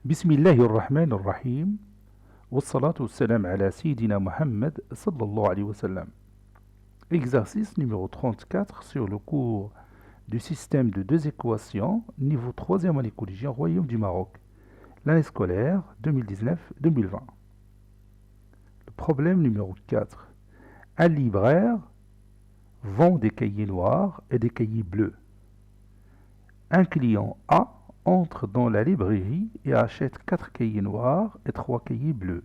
بسم الله الرحمن الرحيم والصلاة والسلام على سيدنا Mohammed sallallahu alayhi wa sallam. Exercice numéro 34 sur le cours du système de deux équations, niveau 3e à l'école Royaume du Maroc, l'année scolaire 2019-2020. Le problème numéro 4. Un libraire vend des cahiers noirs et des cahiers bleus. Un client A entre dans la librairie et achète 4 cahiers noirs et 3 cahiers bleus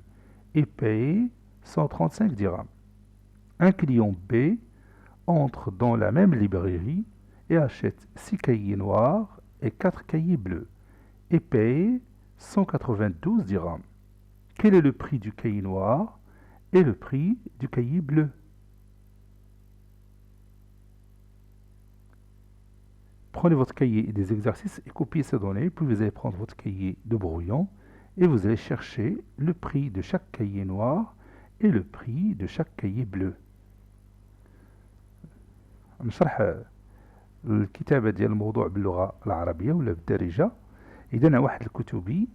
et paye 135 dirhams. Un client B entre dans la même librairie et achète 6 cahiers noirs et 4 cahiers bleus et paye 192 dirhams. Quel est le prix du cahier noir et le prix du cahier bleu? Prenez votre cahier des exercices et copiez ces données, puis vous allez prendre votre cahier de brouillon et vous allez chercher le prix de chaque cahier noir et le prix de chaque cahier bleu. نشرح الكتابة ديال الموضوع باللغة العربية ولا بالدارجة. إذا واحد الكتبي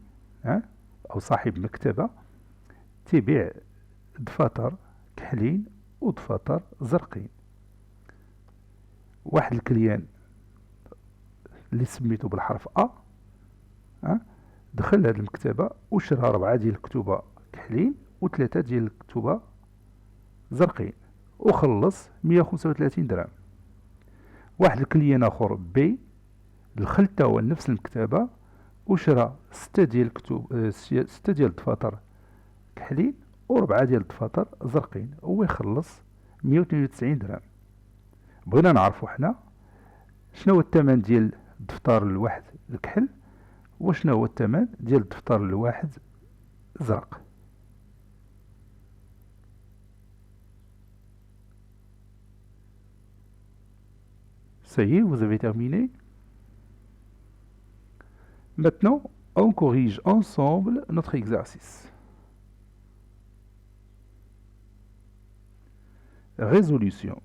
أو صاحب مكتبة تبيع دفاتر كحلين ودفاتر زرقين. واحد الكليان اللي سميته بالحرف دخل لهاد المكتبة وشرى 4 ديال الكتبة كحلين و3 ديال الكتبة زرقين وخلص 135 درهم. واحد الكليان اخر بي دخل تا هو لنفس المكتبة وشرى 6 ديال الكتب 6 ديال الدفاتر كحلين و4 ديال الدفاتر زرقين هو يخلص 192 درهم. بغينا نعرفو حنا شنو هو الثمن ديال الدفتر الواحد الكحل وشنو هو الثمن ديال الدفتر الواحد زرق. Ça y est, vous avez terminé. Maintenant, on corrige ensemble notre exercice. Résolution.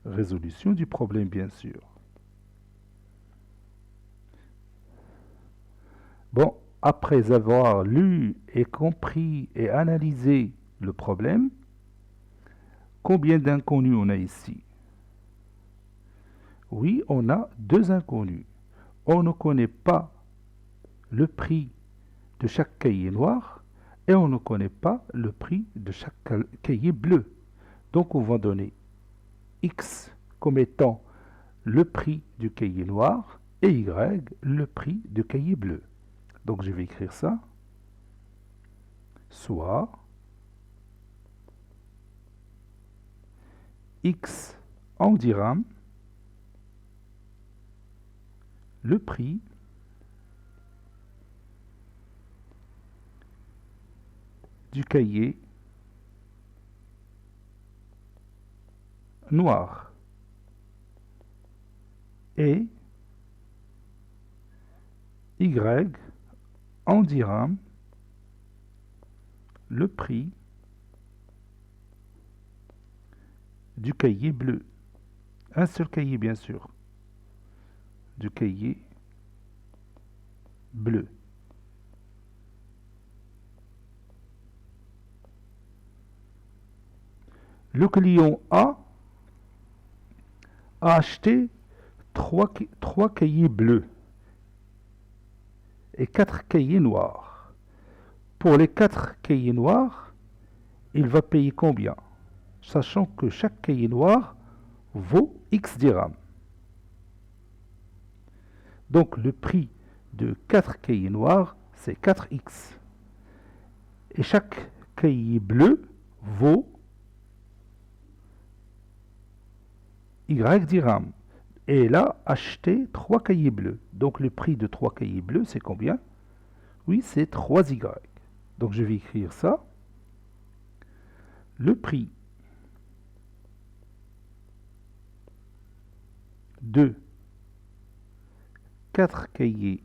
Résolution du problème, bien sûr. Bon, après avoir lu et compris et analysé le problème, combien d'inconnus on a ici? Oui, on a 2 inconnus. On ne connaît pas le prix de chaque cahier noir et on ne connaît pas le prix de chaque cahier bleu. Donc on va donner X comme étant le prix du cahier noir et Y le prix du cahier bleu. Donc je vais écrire ça. Soit X en dirhams, le prix du cahier noir et Y en dirhams, le prix du cahier bleu. Un seul cahier, bien sûr. Du cahier bleu. Le client A acheté 3 cahiers bleus et 4 cahiers noirs. Pour les 4 cahiers noirs, il va payer combien? Sachant que chaque cahier noir vaut X dirhams. Donc le prix de 4 cahiers noirs, c'est 4X. Et chaque cahier bleu vaut Y dirhams. Et il a acheté 3 cahiers bleus. Donc le prix de 3 cahiers bleus, c'est combien? Oui, c'est 3Y. Donc je vais écrire ça. Le prix de 4 cahiers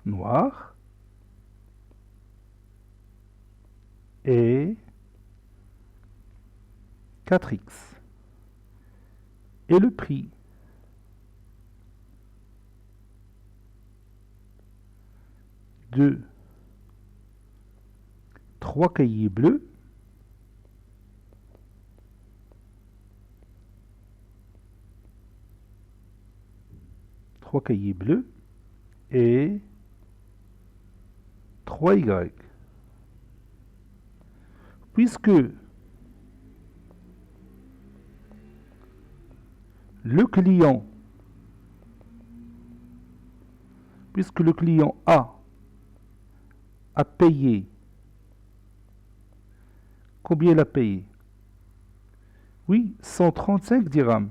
noirs et 4x. Et le prix de 3 cahiers bleus et 3Y. Puisque le client A payé, combien il a payé? Oui, 135 dirhams.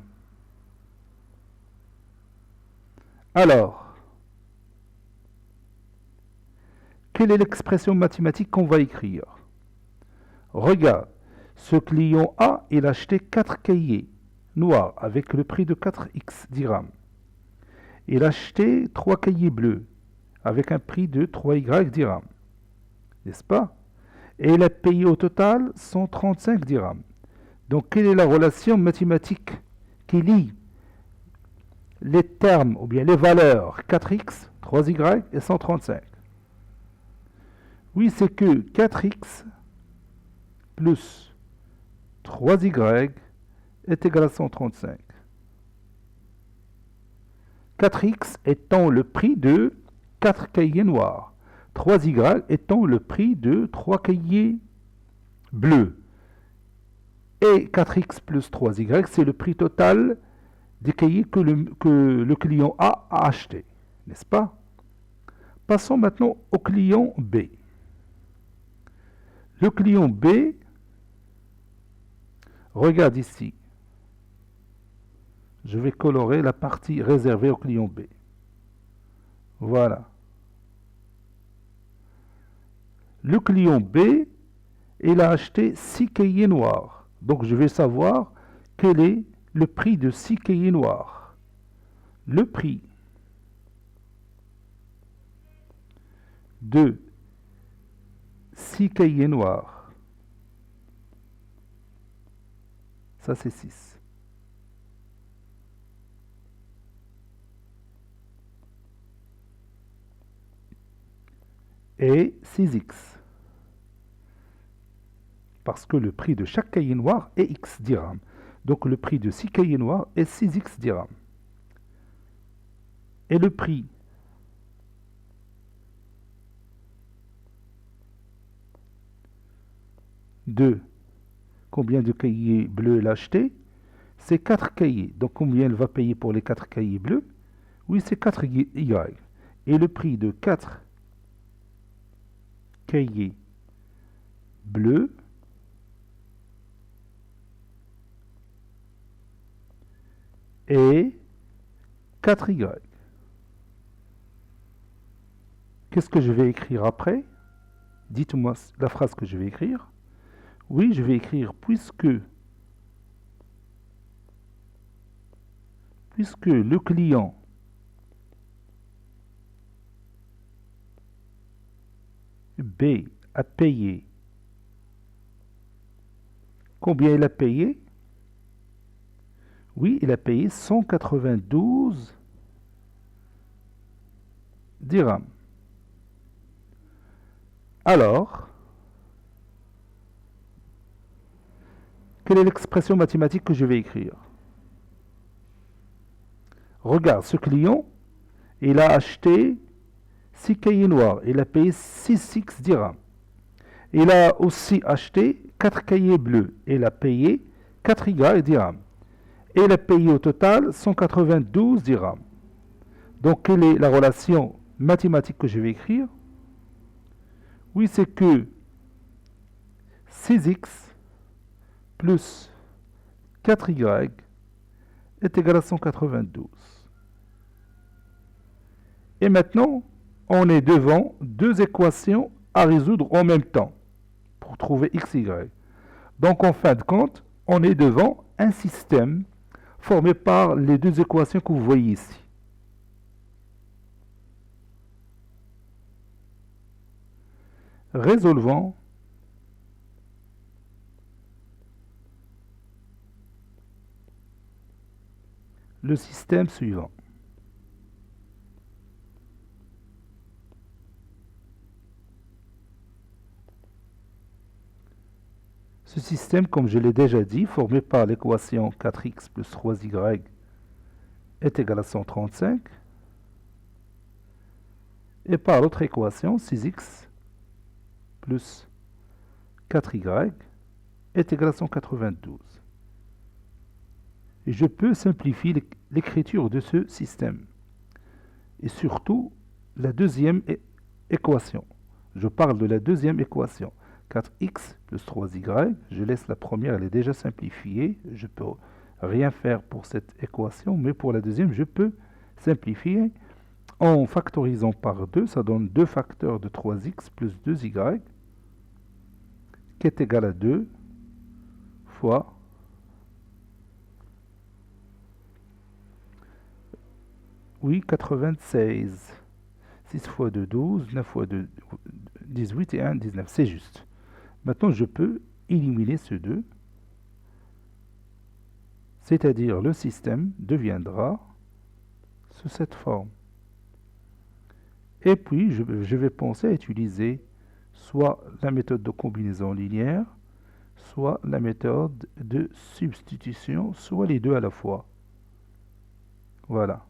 Alors, quelle est l'expression mathématique qu'on va écrire? Regarde, ce client A, il a acheté 4 cahiers noirs avec le prix de 4x dirhams. Il a acheté 3 cahiers bleus avec un prix de 3y dirhams. N'est-ce pas? Et il a payé au total 135 dirhams. Donc, quelle est la relation mathématique qui lie les termes ou bien les valeurs 4x, 3y et 135? Oui, c'est que 4x plus 3y est égal à 135. 4x étant le prix de 4 cahiers noirs. 3y étant le prix de 3 cahiers bleus. Et 4x plus 3y, c'est le prix total des cahiers que le client A a acheté. N'est-ce pas? Passons maintenant au client B. Le client B, regarde ici. Je vais colorer la partie réservée au client B. Voilà. Le client B, il a acheté 6 cahiers noirs. Donc je vais savoir quel est le prix de 6 cahiers noirs. Le prix de 6 cahiers noirs, ça c'est 6. Et 6x. Parce que le prix de chaque cahier noir est x dirhams. Donc le prix de 6 cahiers noirs est 6x dirhams. Et le prix de combien de cahiers bleus il a acheté? C'est 4 cahiers. Donc combien il va payer pour les 4 cahiers bleus? Oui, c'est 4y. Et le prix de 4 cahiers bleus est 4y. Qu'est-ce que je vais écrire après? Dites-moi la phrase que je vais écrire. Oui, je vais écrire puisque le client B a payé. Combien il a payé? Oui, il a payé 192 dirhams. Alors, quelle est l'expression mathématique que je vais écrire? Regarde, ce client, il a acheté 6 cahiers noirs. Il a payé 6 dirhams. Il a aussi acheté 4 cahiers bleus. Il a payé 4 dirhams. Et il a payé au total 192 dirhams. Donc, quelle est la relation mathématique que je vais écrire? Oui, c'est que 6x plus 4y est égal à 192. Et maintenant, on est devant deux équations à résoudre en même temps pour trouver x, y. Donc, en fin de compte, on est devant un système formé par les deux équations que vous voyez ici. Résolvons le système suivant. Ce système, comme je l'ai déjà dit, formé par l'équation 4x plus 3y est égal à 135, et par l'autre équation 6x plus 4y est égal à 192. Et je peux simplifier l'écriture de ce système. Et surtout, la deuxième équation. Je parle de la deuxième équation. 4x plus 3y, je laisse la première, elle est déjà simplifiée. Je ne peux rien faire pour cette équation, mais pour la deuxième, je peux simplifier. En factorisant par 2, ça donne 2 facteurs de 3x plus 2y, qui est égal à 2 fois 96. 6 fois 2, 12, 9 fois 2, 18 et 1, 19. C'est juste. Maintenant, je peux éliminer ce 2, c'est-à-dire le système deviendra sous cette forme. Et puis, je vais penser à utiliser soit la méthode de combinaison linéaire, soit la méthode de substitution, soit les deux à la fois. Voilà.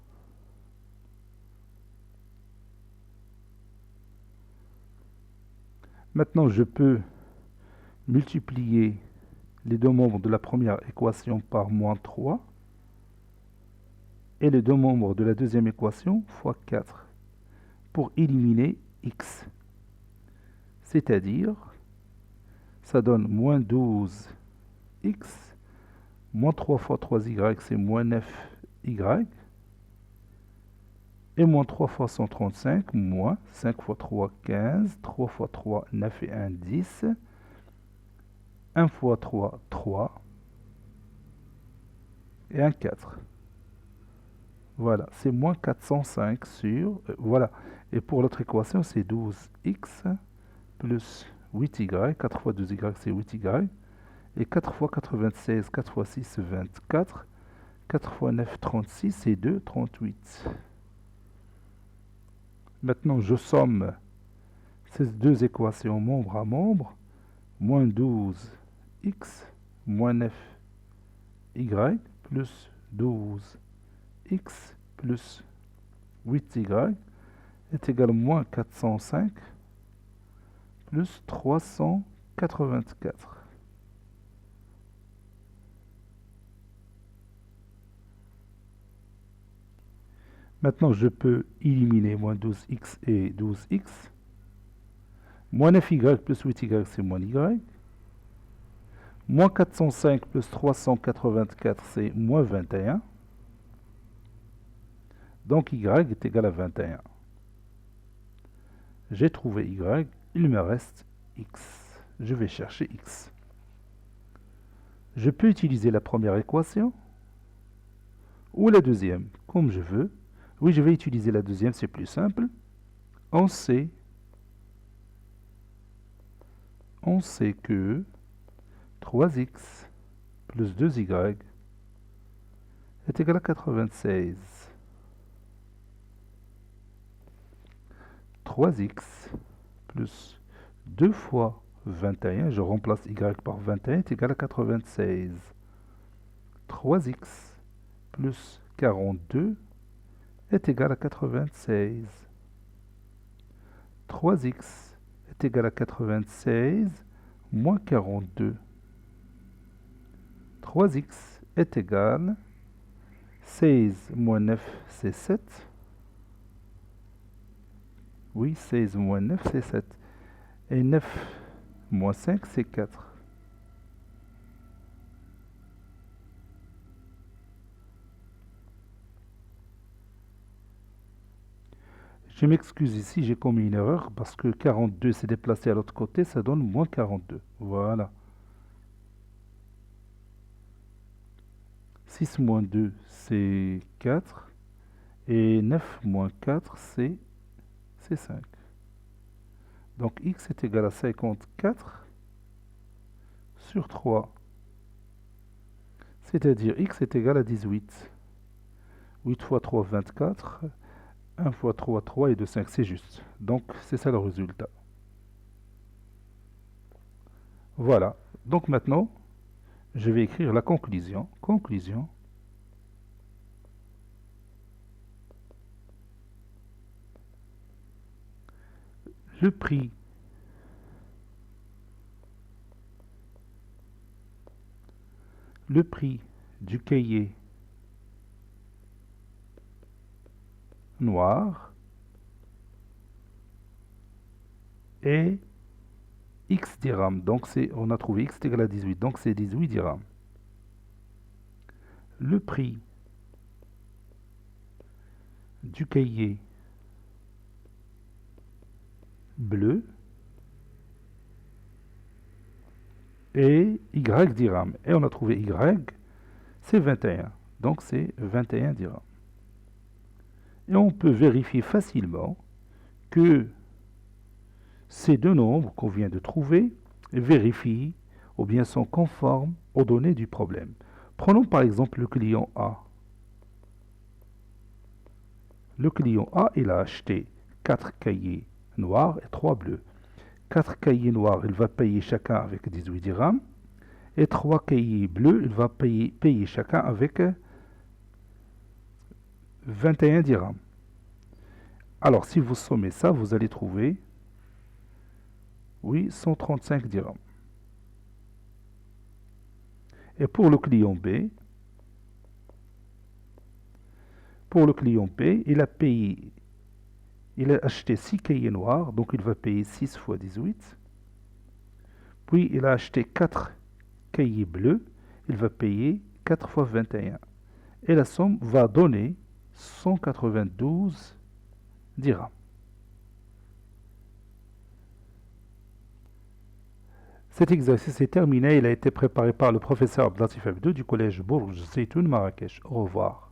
Maintenant, je peux multiplier les deux membres de la première équation par moins 3 et les deux membres de la deuxième équation fois 4 pour éliminer x. C'est-à-dire, ça donne moins 12x, moins 3 fois 3y, c'est moins 9y, et moins 3 fois 135, moins 5 fois 3, 15, 3 fois 3, 9 et 1, 10, 1 fois 3, 3, et 1, 4. Voilà, c'est moins 405 sur... voilà, et pour l'autre équation, c'est 12x plus 8y, 4 fois 2y, c'est 8y, et 4 fois 96, 4 fois 6, 24, 4 fois 9, 36, et 2, 38. Maintenant, je somme ces deux équations membre à membre, moins 12x, moins 9y, plus 12x, plus 8y, est égal à moins 405, plus 384. Maintenant, je peux éliminer moins 12x et 12x. Moins 9y plus 8y, c'est moins y. Moins 405 plus 384, c'est moins 21. Donc y est égal à 21. J'ai trouvé y, il me reste x. Je vais chercher x. Je peux utiliser la première équation ou la deuxième, comme je veux. Oui, je vais utiliser la deuxième, c'est plus simple. On sait que 3x plus 2y est égal à 96. 3x plus 2 fois 21, je remplace y par 21, est égal à 96. 3x plus 42 est égal à 96. 3x est égal à 96 moins 42. 3x est égal à 16 moins 9, c'est 7. Oui, 16 moins 9, c'est 7. Et 9 moins 5, c'est 4. Je m'excuse ici, j'ai commis une erreur parce que 42 s'est déplacé à l'autre côté, ça donne moins 42. Voilà. 6 moins 2, c'est 4. Et 9 moins 4, c'est 5. Donc x est égal à 54 sur 3. C'est-à-dire x est égal à 18. 8 fois 3, 24. 1 fois 3, 3 et 2, 5, c'est juste. Donc, c'est ça le résultat. Voilà. Donc maintenant, je vais écrire la conclusion. Conclusion. Le prix du cahier noir est X dirhams. Donc on a trouvé X égale à 18. Donc c'est 18 dirhams. Le prix du cahier bleu est Y dirhams. Et on a trouvé Y, c'est 21. Donc c'est 21 dirhams. Et on peut vérifier facilement que ces deux nombres qu'on vient de trouver vérifient ou bien sont conformes aux données du problème. Prenons par exemple le client A. Le client A, il a acheté 4 cahiers noirs et 3 bleus. 4 cahiers noirs, il va payer chacun avec 18 dirhams. Et 3 cahiers bleus, il va payer chacun avec 21 dirhams. Alors, si vous sommez ça, vous allez trouver, oui, 135 dirhams. Et pour le client B, il a acheté 6 cahiers noirs, donc il va payer 6 fois 18. Puis il a acheté 4 cahiers bleus, il va payer 4 fois 21. Et la somme va donner 192 dirhams. Cet exercice est terminé, il a été préparé par le professeur Abdelatif Abdou du collège Bourj Zeytoun Marrakech. Au revoir.